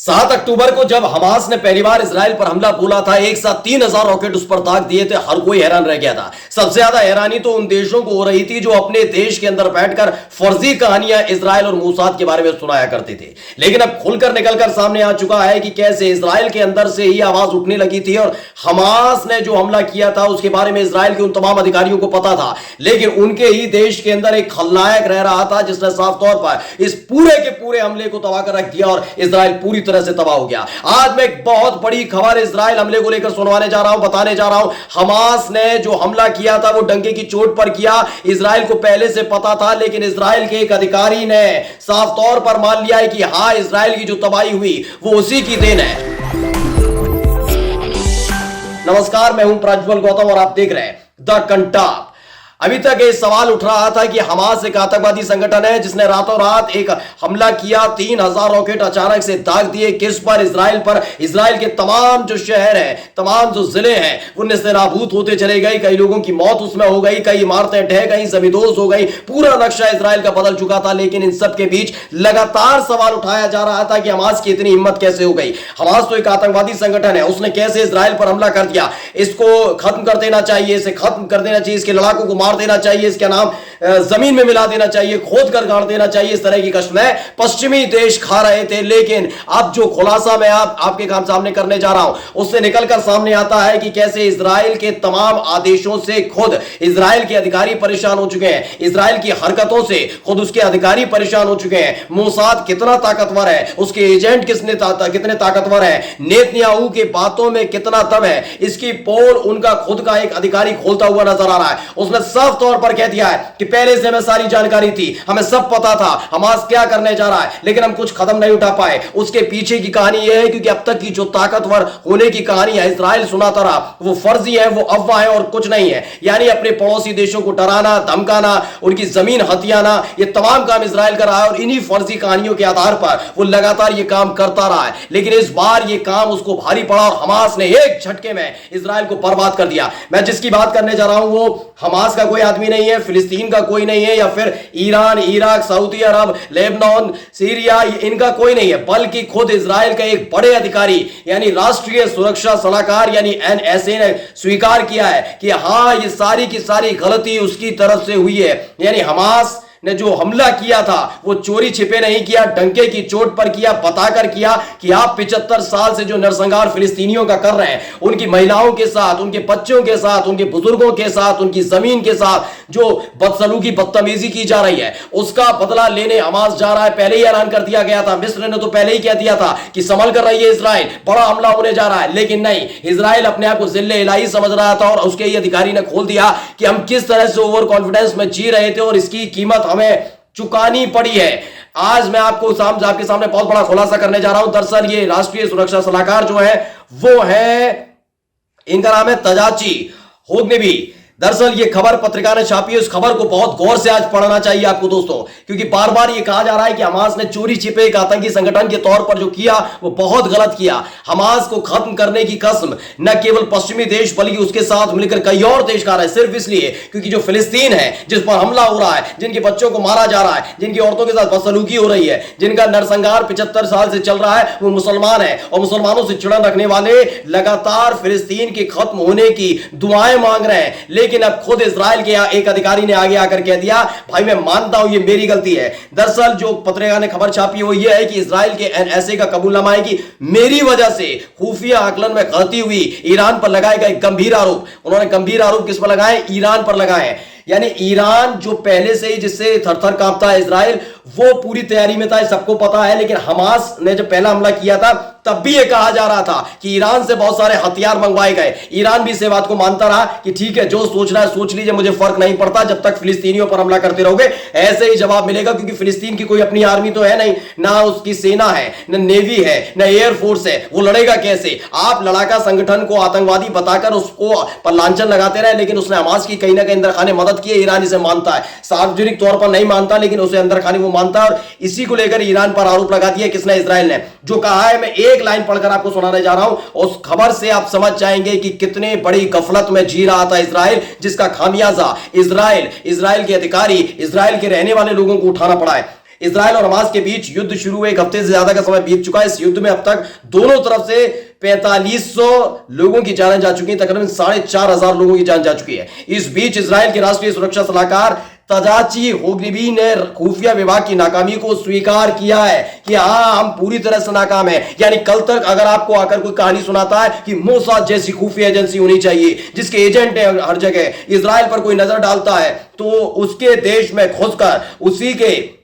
7 अक्टूबर को जब हमास ने पहली बार इजराइल पर हमला बोला था, एक साथ 3000 रॉकेट उस पर दाग दिए थे, हर कोई हैरान रह गया था। सबसे ज्यादा हैरानी तो उन देशों को हो रही थी जो अपने देश के अंदर बैठकर फर्जी कहानियां इजराइल और मोसाद के बारे में सुनाया करते थे। लेकिन अब खुलकर निकलकर सामने आ चुका है कि कैसे इजराइल के अंदर से ही आवाज उठने लगी थी और हमास ने जो हमला किया था उसके बारे में इजराइल के उन तमाम अधिकारियों को पता था, लेकिन उनके ही देश के अंदर एक खलनायक रह रहा था जिसने साफ तौर पर इस पूरे के पूरे हमले को तबाह कर रख दिया और इजराइल पूरी तरह से तबाह हो गया। आज मैं एक बहुत बड़ी खबर इजराइल हमले को लेकर सुनवाने जा रहा हूं, बताने जा रहा हूं। हमास ने जो हमला किया था वो डंके की चोट पर किया। इजराइल को पहले से पता था, लेकिन इजराइल के एक अधिकारी ने साफ तौर पर मान लिया है कि हां, इजराइल की जो तबाही हुई वो उसी की देन है। नमस्कार, मैं हूं प्रज्वल गौतम और आप देख रहे हैं द कंटाप। अभी तक ये सवाल उठ रहा था कि हमास एक आतंकवादी संगठन है जिसने रातों रात एक हमला किया, 3000 रॉकेट अचानक से दाग दिए। किस पर? इजराइल पर। इजराइल के तमाम जो शहर हैं, तमाम जो जिले हैं, वो नेस्तनाबूद होते चले गए। कई लोगों की मौत उसमें हो गई, कई इमारतें ढह गई, जमींदोज हो गई, पूरा नक्शा इजराइल का बदल चुका था। लेकिन इन सब के बीच लगातार सवाल उठाया जा रहा था कि हमास की इतनी हिम्मत कैसे हो गई। हमास तो एक आतंकवादी संगठन है, उसने कैसे इजराइल पर हमला कर दिया? इसको खत्म कर देना चाहिए, इसे खत्म कर देना चाहिए, इसके लड़ाकों को देना चाहिए, इसका नाम जमीन में मिला देना चाहिए, खोद कर गाड़ देना चाहिए। इस तरह की कस्में पश्चिमी देश खा रहे थे। लेकिन अब जो खुलासा मैं आपके सामने करने जा रहा हूं, उससे निकलकर सामने आता है कि कैसे इजराइल के तमाम आदेशों से खुद इजराइल के अधिकारी परेशान हो चुके हैं। इजराइल की हरकतों से खुद उसके अधिकारी परेशान हो चुके हैं। मोसाद कितना ताकतवर है, उसके एजेंट कितने ताकतवर है, नेतन्याहू के बातों में कितना दम है, इसकी पोल उनका खुद का एक अधिकारी खोलता हुआ नजर आ रहा है। उसने साफ तौर पर कह दिया है कि पहले से हमें सारी जानकारी थी, हमें सब पता था हमास क्या करने जा रहा है, लेकिन हम कुछ कदम नहीं उठा पाए। उसके पीछे की कहानी यह है क्योंकि अब तक की जो ताकतवर होने की कहानी है इजराइल सुनाता रहा, वो फर्जी है, वो अफवाह है और कुछ नहीं है। यानी अपने पड़ोसी देशों को डराना, धमकाना, उनकी जमीन हथियाना, ये तमाम काम इजराइल कर रहा है और इन्हीं फर्जी कहानियों के आधार पर वो लगातार ये काम करता रहा है। लेकिन इस बार ये काम उसको भारी पड़ा और हमास ने एक झटके में इजराइल को बर्बाद कर दिया। मैं जिसकी बात करने जा रहा हूं वो हमास का कोई आदमी नहीं है, फिलिस्तीन का कोई नहीं है, या फिर ईरान, इराक, सऊदी अरब, लेबनान, सीरिया, इनका कोई नहीं है, बल्कि खुद इजराइल का एक बड़े अधिकारी यानी राष्ट्रीय सुरक्षा सलाहकार यानी एनएसए ने स्वीकार किया है कि हां, ये सारी की सारी गलती उसकी तरफ से हुई है। यानी हमास ने जो हमला किया था वो चोरी छिपे नहीं किया, डंके की चोट पर किया, बताकर किया कि आप 75 साल से जो नरसंहार फिलिस्तीनियों का कर रहे हैं, उनकी महिलाओं के साथ, उनके बच्चों के साथ, उनके बुजुर्गों के साथ, उनकी जमीन के साथ जो बदसलूकी, बदतमीजी की जा रही है, उसका बदला लेने हमास जा रहा है। पहले ही ऐलान कर दिया गया था, मिस्र ने तो पहले ही कह दिया था कि संभल कर रही है इजराइल, बड़ा हमला होने जा रहा है। लेकिन नहीं, इजराइल अपने आप को जिल्ले इलाही समझ रहा था और उसके ही अधिकारी ने खोल दिया कि हम किस तरह से ओवर कॉन्फिडेंस में जी रहे थे और इसकी कीमत हमें चुकानी पड़ी है। आज मैं आपके सामने बहुत बड़ा खुलासा करने जा रहा हूं। दरअसल ये राष्ट्रीय सुरक्षा सलाहकार जो है वो है, इनका नाम है तजाची होगनेबी। दरअसल ये खबर पत्रिका ने छापी है, उस खबर को बहुत गौर से आज पढ़ना चाहिए आपको दोस्तों, क्योंकि बार बार ये कहा जा रहा है कि हमास ने चोरी छिपे एक आतंकी संगठन के तौर पर जो किया वो बहुत गलत किया। हमास को खत्म करने की कसम न केवल पश्चिमी देश बल्कि उसके साथ मिलकर कई और देश खा रहे हैं, सिर्फ इसलिए क्योंकि जो फिलिस्तीन है, जिस पर हमला हो रहा है, जिनके बच्चों को मारा जा रहा है, जिनकी औरतों के साथ बदसलूकी हो रही है, जिनका नरसंहार 75 साल से चल रहा है, वो मुसलमान है और मुसलमानों से चिड़न रखने वाले लगातार फिलिस्तीन के खत्म होने की दुआएं मांग रहे हैं। लेकिन अब खुद इजराइल के एक अधिकारी ने आगे आकर कह दिया, भाई मैं मानता हूं ये मेरी गलती है। दरअसल जो पत्रिका ने खबर छापी वो ये है कि इजराइल के एनएसए का कबूलनामा है कि मेरी वजह से खुफिया आकलन में गलती हुई। ईरान पर लगाए गए गंभीर आरोप, उन्होंने गंभीर आरोप किस पर लगाए? ईरान पर लगाए। यानी ईरान जो पहले से ही जिससे थरथर कांपता है इजराइल, वो पूरी तैयारी में था, सबको पता है। लेकिन हमास ने जब पहला हमला किया था तब भी ये कहा जा रहा था कि ईरान से बहुत सारे हथियार मंगवाए गए। ईरान भी इस बात को मानता रहा कि ठीक है, जो सोच रहा है सोच लीजिए, मुझे फर्क नहीं पड़ता, जब तक फिलिस्तीनियों पर हमला करते रहोगे ऐसे ही जवाब मिलेगा, क्योंकि फिलिस्तीन की कोई अपनी आर्मी तो है नहीं, ना उसकी सेना है, न नेवी है, न एयरफोर्स है, वो लड़ेगा कैसे? आप लड़ाका संगठन को आतंकवादी बताकर उसको पर लांछन लगाते रहे, लेकिन उसने हमास की कहीं ना कहीं अंदर खाने मदद की है। ईरान इसे मानता है, सार्वजनिक तौर पर नहीं मानता, लेकिन उसे अंदर खाने वो मानता है और इसी को लेकर ईरान पर आरोप लगा दिया। किसने? इजराइल ने। जो कहा है, मैं एक लाइन पढ़कर आपको सुनाने जा रहा हूं, उस खबर से आप समझ जाएंगे कि कितने बड़ी गफलत में जी रहा था इजराइल, जिसका खामियाजा इजराइल के अधिकारी, इजराइल के रहने वाले लोगों को उठाना पड़ा है। इजराइल और हमास के बीच युद्ध शुरू हुए 1 हफ्ते से ज्यादा का समय बीत चुका है। इस युद्ध में अब तक दोनों तरफ से 4500 लोगों की जानें जा चुकी हैं, तकरीबन 4500 लोगों की जान जा चुकी है। इस बीच इजराइल के राष्ट्रीय सुरक्षा सलाहकार तजाची होग्रीबी ने खुफिया विभाग की नाकामी को स्वीकार किया है कि हां, हम पूरी तरह से नाकाम हैं। यानी कल तक अगर आपको आकर कोई कहानी सुनाता है कि मोसाद जैसी खुफिया एजेंसी होनी चाहिए जिसके एजेंट है हर जगह, इजराइल पर कोई नजर डालता है तो उसके देश में घुसकर उसी के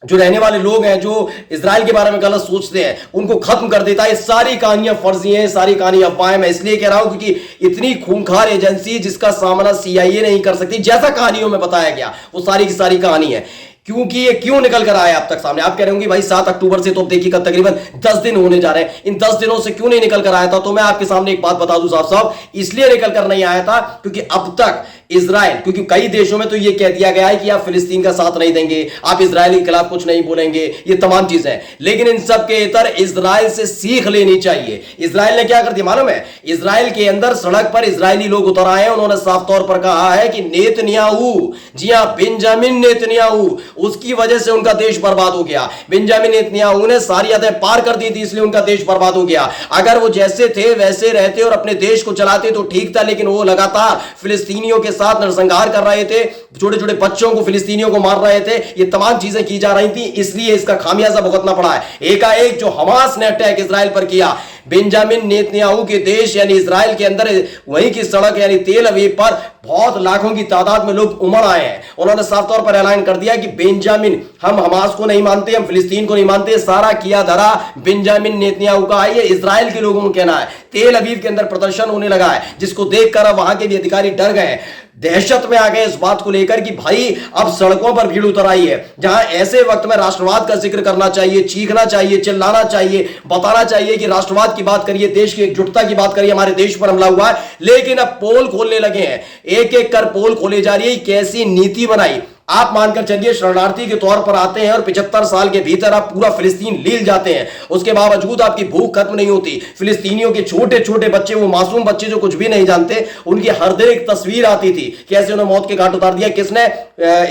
जो रहने वाले लोग हैं जो इजराइल के बारे में गलत सोचते हैं उनको खत्म कर देता है। सारी कहानियां फर्जी हैं, सारी कहानी अफवाहें। मैं इसलिए कह रहा हूं क्योंकि इतनी खूंखार एजेंसी जिसका सामना सीआईए नहीं कर सकती, जैसा कहानियों में बताया गया, वो सारी की सारी कहानी है। क्योंकि ये क्यों निकल कर आया अब तक सामने? आप कह रहे होंगे भाई 7 अक्टूबर से तो अब देखिए तकरीबन 10 दिन होने जा रहे हैं, इन 10 दिनों से क्यों नहीं निकल कर आया था? तो मैं आपके सामने एक बात बता दूं साहब साहब, इसलिए निकल कर नहीं आया था क्योंकि अब तक इजराइल, क्योंकि कई देशों में तो ये कह दिया गया है कि आप फिलिस्तीन का साथ नहीं देंगे, आप इजराइल के खिलाफ कुछ नहीं बोलेंगे, ये तमाम चीजें, लेकिन इन सब के इतर इजराइल से सीख लेनी चाहिए। इजराइल ने क्या कर दिया मालूम है? इजराइल के अंदर सड़क पर इजरायली लोग उतर आए हैं, उन्होंने साफ तौर पर कहा है कि नेतन्याहू, जी हां, बेंजामिन नेतन्याहू, उसकी वजह से उनका देश बर्बाद हो गया। बेंजामिन नेतन्याहू ने सारी हदें पार कर दी थी, इसलिए उनका देश बर्बाद हो गया। अगर वो जैसे थे वैसे रहते और अपने देश को चलाते तो ठीक था, लेकिन वो लगातार फिलिस्तीनियों के साथ नरसंहार कर रहे थे, छोटे छोटे बच्चों को, फिलिस्तीनियों को मार रहे थे, ये तमाम चीजें की जा रही थी, इसलिए इसका खामियाजा भुगतना पड़ा है। एकाएक जो हमास ने अटैक इजराइल पर किया, बेंजामिन नेतन्याहू के देश यानी इजराइल के अंदर वहीं की सड़क यानी तेल अवीव पर बहुत लाखों की तादाद में लोग उमड़ आए हैं। उन्होंने साफ तौर पर ऐलान कर दिया कि बेंजामिन, हम हमास को नहीं मानते, हम फिलिस्तीन को नहीं मानते, सारा किया धरा बेंजामिन नेतन्याहू का है। ये इजराइल के लोगों को कहना है। तेल अवीव के अंदर प्रदर्शन होने लगा है, जिसको देखकर वहां के भी अधिकारी डर गए, दहशत में आ गए इस बात को लेकर कि भाई अब सड़कों पर भीड़ उतर आई है। जहां ऐसे वक्त में राष्ट्रवाद का जिक्र करना चाहिए, चीखना चाहिए, चिल्लाना चाहिए, बताना चाहिए कि राष्ट्रवाद की बात करिए, देश की एकजुटता की बात करिए, हमारे देश पर हमला हुआ है, लेकिन अब पोल खोलने लगे हैं, एक एक कर पोल खोले जा रही है। कैसी नीति बनाई? आप मानकर चलिए शरणार्थी के तौर पर आते हैं और 75 साल के भीतर आप पूरा फिलिस्तीन लील जाते हैं, उसके बावजूद आपकी भूख खत्म नहीं होती। फिलिस्तीनियों के छोटे छोटे बच्चे, वो मासूम बच्चे जो कुछ भी नहीं जानते, उनकी हर दिन एक तस्वीर आती थी कैसे उन्हें मौत के घाट उतार दिया। किसने?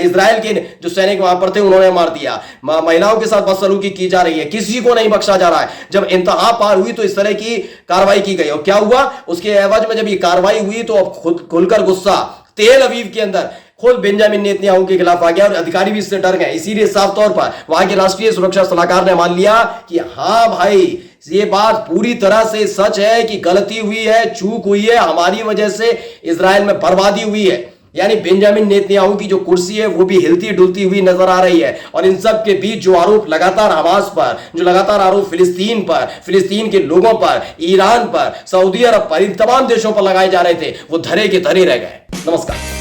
इजराइल के जो सैनिक वहां पर थे उन्होंने मार दिया। महिलाओं के साथ बदसलूकी की जा रही है, किसी को नहीं बख्शा जा रहा है। जब इंतहा पार हुई तो इस तरह की कार्रवाई की गई और क्या हुआ? उसके एवज में जब ये कार्रवाई हुई तो अब खुलकर गुस्सा तेल अवीव के अंदर खुद बेंजामिन नेतन्याहू के खिलाफ आ गया और अधिकारी भी इससे डर गए। इसीलिए साफ तौर पर वहां के राष्ट्रीय सुरक्षा सलाहकार ने मान लिया कि हां भाई, ये बात पूरी तरह से सच है कि गलती हुई है, चूक हुई है, हमारी वजह से इजराइल में बर्बादी हुई है। यानी बेंजामिन नेतन्याहू की जो कुर्सी है वो भी हिलती डुलती हुई नजर आ रही है। और इन सब के बीच जो आरोप लगातार हमास पर, जो लगातार आरोप फिलिस्तीन पर, फिलिस्तीन के लोगों पर, ईरान पर, सऊदी अरब पर, इन तमाम देशों पर लगाए जा रहे थे, वो धरे के धरे रह गए। नमस्कार।